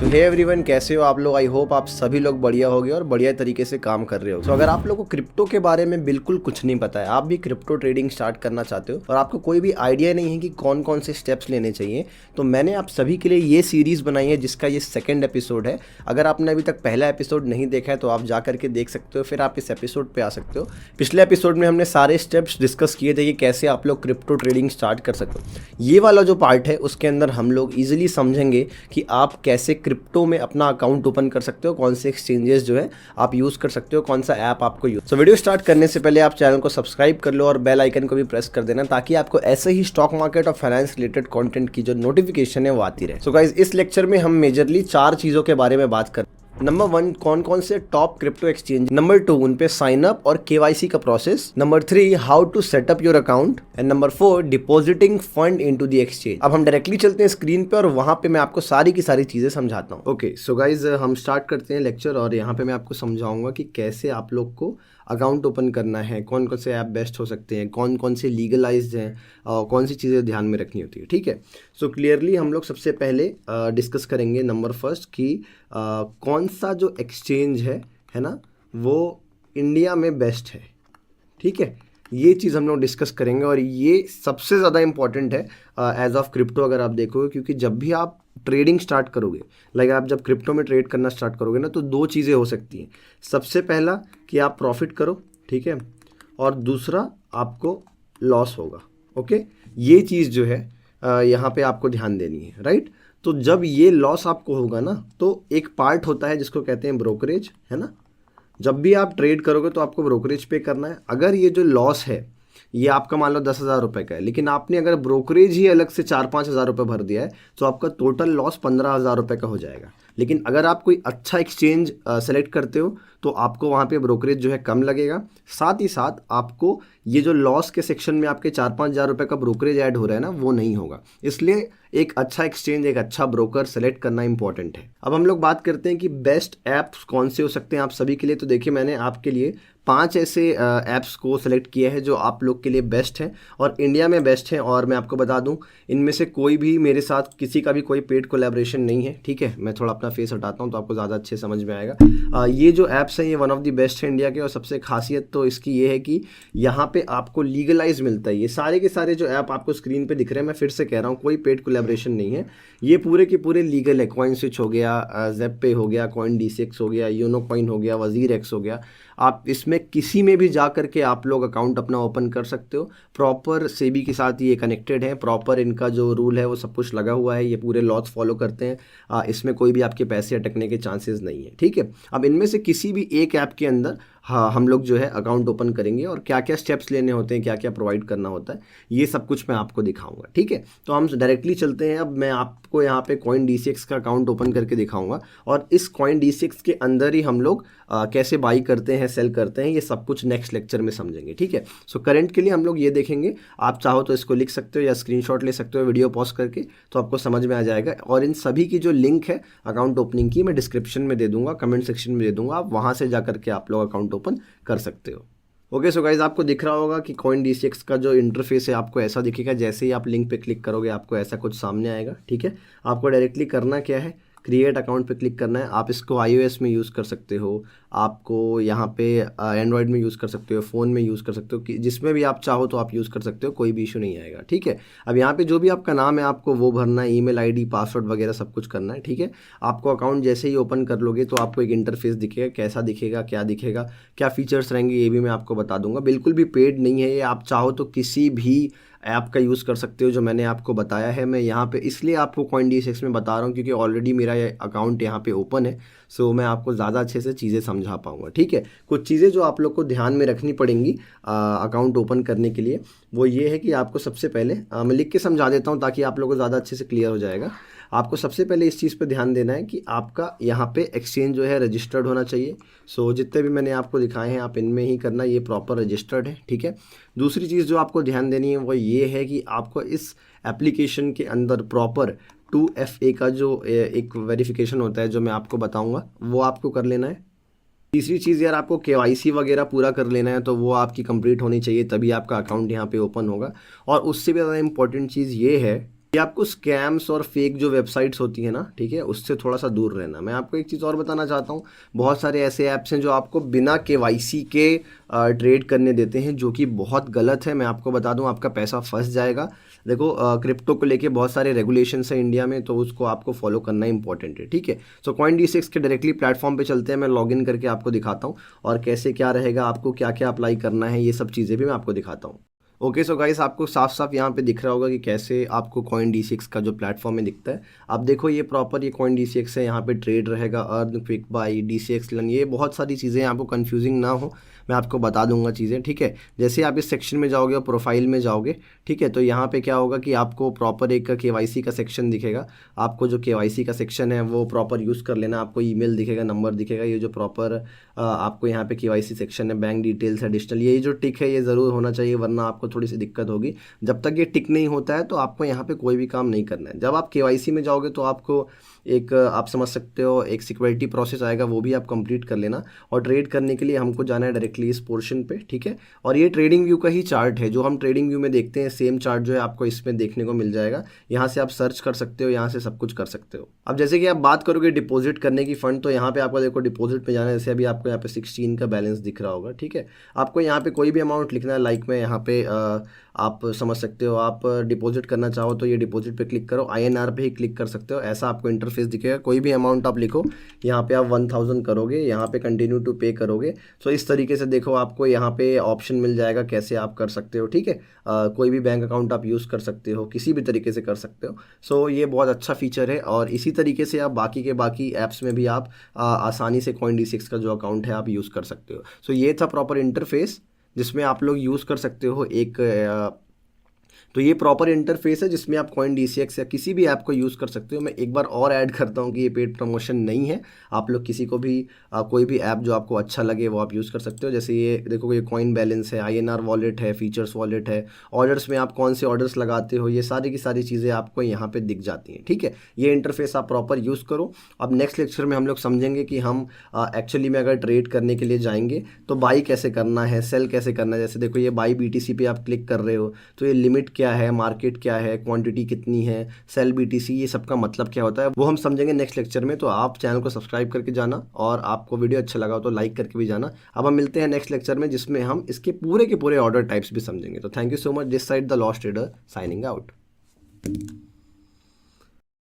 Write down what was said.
तो hey everyone, कैसे हो आप लोग। आई होप आप सभी लोग बढ़िया होगे और बढ़िया तरीके से काम कर रहे हो। तो अगर आप लोग को क्रिप्टो के बारे में बिल्कुल कुछ नहीं पता है, आप भी क्रिप्टो ट्रेडिंग स्टार्ट करना चाहते हो और आपको कोई भी आइडिया नहीं है कि कौन कौन से स्टेप्स लेने चाहिए, तो मैंने आप सभी के लिए ये सीरीज़ बनाई है जिसका ये सेकेंड एपिसोड है। अगर आपने अभी तक पहला एपिसोड नहीं देखा है तो आप जा करके देख सकते हो, फिर आप इस एपिसोड पर आ सकते हो। पिछले एपिसोड में हमने सारे स्टेप्स डिस्कस किए थे कि कैसे आप लोग क्रिप्टो ट्रेडिंग स्टार्ट कर सकते हो। ये वाला जो पार्ट है उसके अंदर हम लोग ईजिली समझेंगे कि आप कैसे क्रिप्टो में अपना अकाउंट ओपन कर सकते हो, कौन से एक्सचेंजेस जो है आप यूज कर सकते हो, कौन सा ऐप आपको यूज। वीडियो स्टार्ट करने से पहले आप चैनल को सब्सक्राइब कर लो और बेल आइकन को भी प्रेस कर देना ताकि आपको ऐसे ही स्टॉक मार्केट और फाइनेंस रिलेटेड कंटेंट की जो नोटिफिकेशन है वो आती रहे। सो गाइस, इस लेक्चर में हम मेजरली 4 चीजों के बारे में बात कर। नंबर 1, कौन कौन से टॉप क्रिप्टो एक्सचेंज। नंबर 2, उन पे साइन अप और केवाईसी का process. Number 3, how to set up your account. And number 4, depositing fund into the exchange. अब हम डायरेक्टली चलते हैं स्क्रीन पे और वहां पे मैं आपको सारी की सारी चीजें समझाता हूँ। ओके, सो गाइज हम स्टार्ट करते हैं लेक्चर और यहाँ पे मैं आपको समझाऊंगा कि कैसे आप लोग को अकाउंट ओपन करना है, कौन कौन से ऐप बेस्ट हो सकते हैं, कौन कौन से लीगलाइज्ड हैं और कौन सी चीज़ें ध्यान में रखनी होती है। ठीक है, सो क्लियरली हम लोग सबसे पहले डिस्कस करेंगे नंबर फर्स्ट कि कौन सा जो एक्सचेंज है ना, वो इंडिया में बेस्ट है। ठीक है, ये चीज़ हम लोग डिस्कस करेंगे और ये सबसे ज़्यादा इंपॉर्टेंट है एज ऑफ क्रिप्टो अगर आप देखोगे, क्योंकि जब भी आप ट्रेडिंग स्टार्ट करोगे, लाइक आप जब क्रिप्टो में ट्रेड करना स्टार्ट करोगे ना, तो 2 चीज़ें हो सकती हैं। सबसे पहला कि आप प्रॉफिट करो, ठीक है, और दूसरा आपको लॉस होगा। ओके, ये चीज़ जो है यहाँ पे आपको ध्यान देनी है, राइट। तो जब ये लॉस आपको होगा ना, तो एक पार्ट होता है जिसको कहते हैं ब्रोकरेज, है ना। जब भी आप ट्रेड करोगे तो आपको ब्रोकरेज पे करना है। अगर ये जो लॉस है ये आपका मान लो 10,000 रुपये का है, लेकिन आपने अगर ब्रोकरेज ही अलग से 4-5 हज़ार रुपये भर दिया है तो आपका टोटल लॉस 15,000 रुपये का हो जाएगा। लेकिन अगर आप कोई अच्छा एक्सचेंज सेलेक्ट करते हो तो आपको वहाँ पे ब्रोकरेज जो है कम लगेगा। साथ ही साथ आपको ये जो लॉस के सेक्शन में आपके 4-5 हज़ार रुपये का ब्रोकरेज ऐड हो रहा है ना, वो नहीं होगा। इसलिए एक अच्छा एक्सचेंज, एक अच्छा ब्रोकर सेलेक्ट करना इंपॉर्टेंट है। अब हम लोग बात करते हैं कि बेस्ट ऐप्स कौन से हो सकते हैं आप सभी के लिए। तो देखिए, मैंने आपके लिए 5 ऐसे ऐप्स को सेलेक्ट किया है जो आप लोग के लिए बेस्ट हैं और इंडिया में बेस्ट हैं। और मैं आपको बता दूं, इनमें से कोई भी मेरे साथ किसी का भी कोई पेड कोलैबोरेशन नहीं है। ठीक है, मैं थोड़ा अपना फेस हटाता हूं तो आपको ज़्यादा अच्छे समझ में आएगा। ये जो ऐप्स हैं ये वन ऑफ द बेस्ट है इंडिया के। और सबसे खासियत तो इसकी ये है कि यहाँ पे आपको लीगलाइज मिलता है। ये सारे के सारे जो ऐप आपको स्क्रीन पे दिख रहे हैं, मैं फिर से कह रहा हूँ, कोई पेड कोलैबोरेशन नहीं है। ये पूरे के पूरे लीगल है। कॉइन स्विच हो गया, ज़ेप पे हो गया, कॉइन D6 हो गया, यूनो कॉइन हो गया, वजीर एक्स हो गया। आप इसमें किसी में भी जा करके आप लोग अकाउंट अपना ओपन कर सकते हो। प्रॉपर सेबी के साथ ये कनेक्टेड है, प्रॉपर इनका जो रूल है वो सब कुछ लगा हुआ है, ये पूरे लॉज फॉलो करते हैं। इसमें कोई भी आपके पैसे अटकने के चांसेस नहीं है। ठीक है, अब इनमें से किसी भी एक ऐप के अंदर हाँ हम लोग जो है अकाउंट ओपन करेंगे और क्या क्या स्टेप्स लेने होते हैं, क्या क्या प्रोवाइड करना होता है, ये सब कुछ मैं आपको दिखाऊंगा। ठीक है, तो हम डायरेक्टली चलते हैं। अब मैं आपको यहाँ पे कॉइन D6 का अकाउंट ओपन करके दिखाऊंगा और इस कॉइन D6 के अंदर ही हम लोग कैसे बाई करते हैं, सेल करते हैं, ये सब कुछ नेक्स्ट लेक्चर में समझेंगे। ठीक है, सो करंट के लिए हम लोग ये देखेंगे। आप चाहो तो इसको लिख सकते हो या स्क्रीनशॉट ले सकते हो वीडियो पॉज करके, तो आपको समझ में आ जाएगा। और इन सभी की जो लिंक है अकाउंट ओपनिंग की, मैं डिस्क्रिप्शन में दे दूंगा, कमेंट सेक्शन में दे दूंगा, आप वहाँ से जा करके आप लोग अकाउंट ओपन कर सकते हो। ओके, सो गाइज आपको दिख रहा होगा कि कॉइन D6 का जो इंटरफेस है आपको ऐसा दिखेगा। जैसे ही आप लिंक पे क्लिक करोगे आपको ऐसा कुछ सामने आएगा। ठीक है, आपको डायरेक्टली करना क्या है, क्रिएट अकाउंट पे क्लिक करना है। आप इसको iOS में यूज़ कर सकते हो, आपको यहाँ पे एंड्रॉयड में यूज़ कर सकते हो, फ़ोन में यूज़ कर सकते हो, कि जिसमें भी आप चाहो तो आप यूज़ कर सकते हो, कोई भी इशू नहीं आएगा। ठीक है, अब यहाँ पे जो भी आपका नाम है आपको वो भरना है, ईमेल आईडी, पासवर्ड वगैरह सब कुछ करना है। ठीक है, आपको अकाउंट जैसे ही ओपन कर लोगे तो आपको एक इंटरफेस दिखेगा। कैसा दिखेगा, क्या दिखेगा, क्या फीचर्स रहेंगे, ये भी मैं आपको बता दूंगा। बिल्कुल भी पेड नहीं है ये, आप चाहो तो किसी भी ऐप का यूज़ कर सकते हो जो मैंने आपको बताया है। मैं यहाँ पे इसलिए आपको कॉइन D6 में बता रहा हूँ क्योंकि ऑलरेडी मेरा ये अकाउंट यहाँ पे ओपन है, सो मैं आपको ज़्यादा अच्छे से चीज़ें समझा पाऊँगा। ठीक है, कुछ चीज़ें जो आप लोग को ध्यान में रखनी पड़ेंगी अकाउंट ओपन करने के लिए, वो ये है कि आपको सबसे पहले मैं लिख के समझा देता हूँ ताकि आप लोगों को ज़्यादा अच्छे से क्लियर हो जाएगा। आपको सबसे पहले इस चीज़ पे ध्यान देना है कि आपका यहाँ पे एक्सचेंज जो है रजिस्टर्ड होना चाहिए। सो जितने भी मैंने आपको दिखाए हैं आप इनमें ही करना, ये प्रॉपर रजिस्टर्ड है। ठीक है, दूसरी चीज़ जो आपको ध्यान देनी है वो ये है कि आपको इस एप्लीकेशन के अंदर प्रॉपर 2FA का जो एक वेरिफिकेशन होता है जो मैं आपको बताऊँगा वो आपको कर लेना है। तीसरी चीज़ यार, आपको KYC वगैरह पूरा कर लेना है, तो वो आपकी कंप्लीट होनी चाहिए, तभी आपका अकाउंट यहाँ पे ओपन होगा। और उससे भी ज़्यादा इम्पोर्टेंट चीज़ ये है ये आपको स्कैम्स और फेक जो वेबसाइट्स होती है ना, ठीक है, उससे थोड़ा सा दूर रहना। मैं आपको एक चीज़ और बताना चाहता हूँ, बहुत सारे ऐसे ऐप्स हैं जो आपको बिना केवाईसी के ट्रेड करने देते हैं, जो कि बहुत गलत है। मैं आपको बता दूं, आपका पैसा फंस जाएगा। देखो, क्रिप्टो को लेके बहुत सारे रेगुलेशंस हैं इंडिया में, तो उसको आपको फॉलो करना इंपॉर्टेंट है, ठीक है। सो CoinDC के डायरेक्टली प्लेटफॉर्म पे चलते हैं, मैं लॉगिन करके आपको दिखाता हूँ और कैसे क्या रहेगा, आपको क्या क्या अप्लाई करना है, ये सब चीज़ें भी मैं आपको दिखाता हूँ। ओके, सो गाइस, आपको साफ साफ यहाँ पे दिख रहा होगा कि कैसे आपको CoinDC का जो प्लेटफॉर्म में दिखता है। आप देखो, ये प्रॉपर ये CoinDC है, यहाँ पे ट्रेड रहेगा, earn, quick by, DCX learn, ये बहुत सारी चीज़ें हैं। आपको कंफ्यूजिंग ना हो, मैं आपको बता दूंगा चीज़ें, ठीक है। जैसे आप इस सेक्शन में जाओगे और प्रोफाइल में जाओगे, ठीक है, तो यहाँ पे क्या होगा कि आपको प्रॉपर एक KYC का सेक्शन दिखेगा। आपको जो KYC का सेक्शन है वो प्रॉपर यूज़ कर लेना। आपको ईमेल दिखेगा, नंबर दिखेगा, ये जो प्रॉपर आपको यहाँ पे KYC सेक्शन है, बैंक डिटेल्स है, डिजिटल, ये जो टिक है ये ज़रूर होना चाहिए, वरना आपको थोड़ी सी दिक्कत होगी। जब तक ये टिक नहीं होता है तो आपको यहाँ पे कोई भी काम नहीं करना है। जब आप KYC में जाओगे तो आपको एक, आप समझ सकते हो, एक सिक्योरिटी प्रोसेस आएगा, वो भी आप कंप्लीट कर लेना। और ट्रेड करने के लिए हमको जाना है डायरेक्टली इस पोर्शन पे, ठीक है। और ये ट्रेडिंग व्यू का ही चार्ट है, जो हम ट्रेडिंग व्यू में देखते हैं, सेम चार्ट जो है आपको इसमें देखने को मिल जाएगा। यहाँ से आप सर्च कर सकते हो, यहाँ से सब कुछ कर सकते हो। अब जैसे कि आप बात करोगे डिपॉजिट करने की फंड, तो यहाँ पे आपको देखो डिपॉजिट पे जाना है। जैसे अभी आपको यहाँ पे 16 का बैलेंस दिख रहा होगा, ठीक है। आपको यहाँ पे कोई भी अमाउंट लिखना है, लाइक में यहाँ पे आप समझ सकते हो, आप डिपॉजिट करना चाहो तो ये डिपॉजिट पे क्लिक करो, INR पे ही क्लिक कर सकते हो। ऐसा आपको इंटरफेस दिखेगा। कोई भी अमाउंट आप लिखो, यहाँ पे आप 1000 करोगे, यहाँ पे कंटिन्यू टू पे करोगे। सो इस तरीके से देखो, आपको यहाँ पे ऑप्शन मिल जाएगा कैसे आप कर सकते हो, ठीक है। कोई भी बैंक अकाउंट आप यूज़ कर सकते हो, किसी भी तरीके से कर सकते हो। सो ये बहुत अच्छा फीचर है। और इसी तरीके से आप बाकी के बाकी ऐप्स में भी आप आसानी से CoinDC का जो अकाउंट है आप यूज़ कर सकते हो। सो ये था प्रॉपर इंटरफेस जिसमें आप लोग यूज़ कर सकते हो एक तो ये प्रॉपर इंटरफेस है जिसमें आप CoinDC या किसी भी ऐप को यूज़ कर सकते हो। मैं एक बार और ऐड करता हूँ कि ये पेड प्रमोशन नहीं है। आप लोग किसी को भी कोई भी ऐप जो आपको अच्छा लगे वो आप यूज़ कर सकते हो। जैसे ये देखो, ये कॉइन बैलेंस है, INR वॉलेट है, फीचर्स वॉलेट है, ऑर्डर्स में आप कौन से ऑर्डर्स लगाते हो, ये सारी की सारी चीज़ें आपको यहाँ पर दिख जाती हैं, ठीक है। ये इंटरफेस आप प्रॉपर यूज़ करो। अब नेक्स्ट लेक्चर में हम लोग समझेंगे कि हम एक्चुअली में अगर ट्रेड करने के लिए जाएंगे तो बाई कैसे करना है, सेल कैसे करना है। जैसे देखो, ये बाई BTC पे आप क्लिक कर रहे हो तो ये लिमिट क्या है, मार्केट क्या है, क्वांटिटी कितनी है, सेल BTC, ये सब का मतलब क्या होता है, वो हम समझेंगे नेक्स्ट लेक्चर में। तो आप चैनल को सब्सक्राइब करके जाना, और आपको वीडियो अच्छा लगा हो तो लाइक करके भी जाना। अब हम मिलते हैं नेक्स्ट लेक्चर में, जिसमें हम इसके पूरे के पूरे ऑर्डर टाइप्स भी समझेंगे। तो thank you so much. This side the lost trader signing out.